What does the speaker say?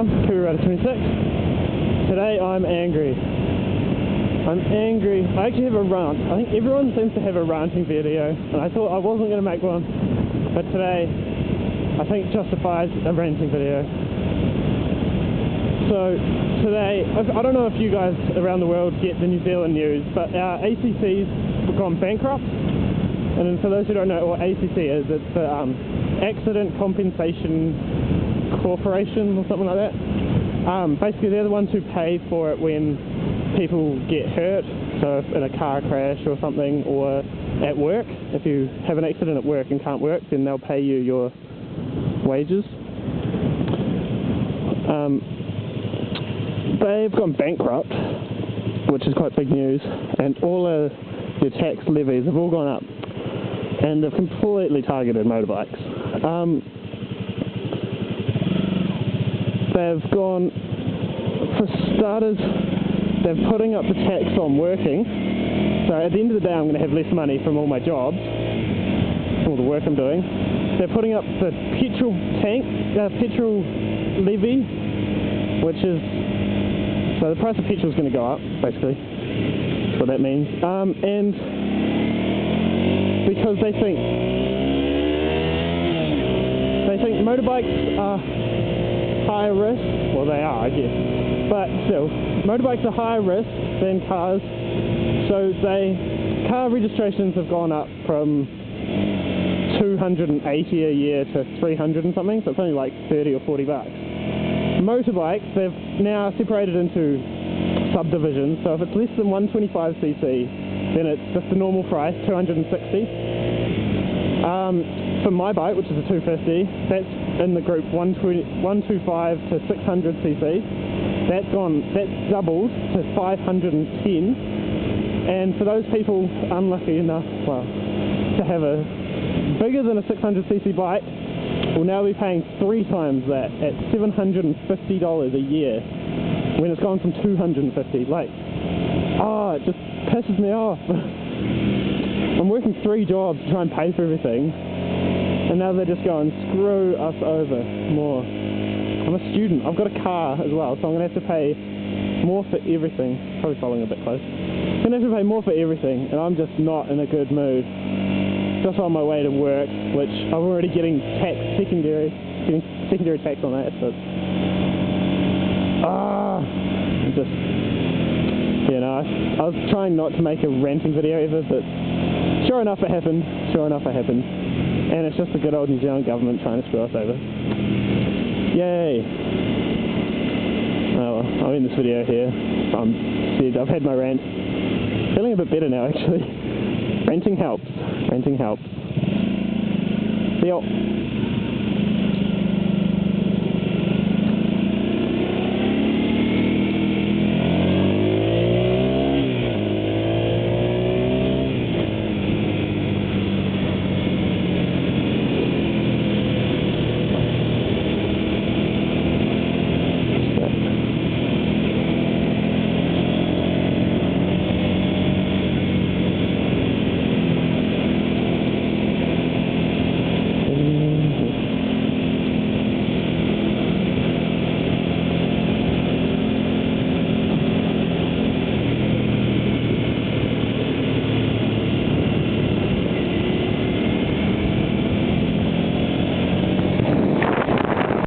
everyone, Kiwi Rider 26. Today I'm angry. I actually have a rant. I think everyone seems to have a ranting video, and I thought I wasn't going to make one, but today I think justifies a ranting video. So today, I don't know if you guys around the world get the New Zealand news, but our ACC's gone bankrupt. And then for those who don't know what ACC is, it's the Accident Compensation Corporation or something like that. Basically they're the ones who pay for it when people get hurt, so if in a car crash or something, or at work. If you have an accident at work and can't work, then they'll pay you your wages. They've gone bankrupt, which is quite big news, and all of their tax levies have all gone up, and they've completely targeted motorbikes. They've gone, for starters, they're putting up the tax on working, so at the end of the day I'm going to have less money from all my jobs, all the work I'm doing. They're putting up the petrol levy, which is, so the price of petrol is going to go up, basically. That's what that means. And because they think motorbikes are higher risk, well they are, I guess, but still, motorbikes are higher risk than cars, so car registrations have gone up from 280 a year to 300 and something, so it's only like 30 or 40 bucks. Motorbikes, they've now separated into subdivisions, so if it's less than 125cc, then it's just the normal price, 260. For my bike, which is a 250, that's in the group 125 to 600cc. That's doubled to 510. And for those people unlucky enough, to have a bigger than a 600cc bike, will now be paying 3 times that at $750 a year, when it's gone from 250. It just pisses me off. I'm working 3 jobs to try and pay for everything, and now they're just going, screw us over more. I'm a student, I've got a car as well, so I'm going to have to pay more for everything. Probably following a bit close. I'm going to have to pay more for everything, and I'm just not in a good mood. Just on my way to work, which I'm already getting secondary tax on that, so I was trying not to make a ranting video ever, but sure enough it happened, and it's just the good old New Zealand government trying to screw us over. Yay! Oh well, I'll end this video here. I've had my rant. Feeling a bit better now, actually. Ranting helps. See y'all.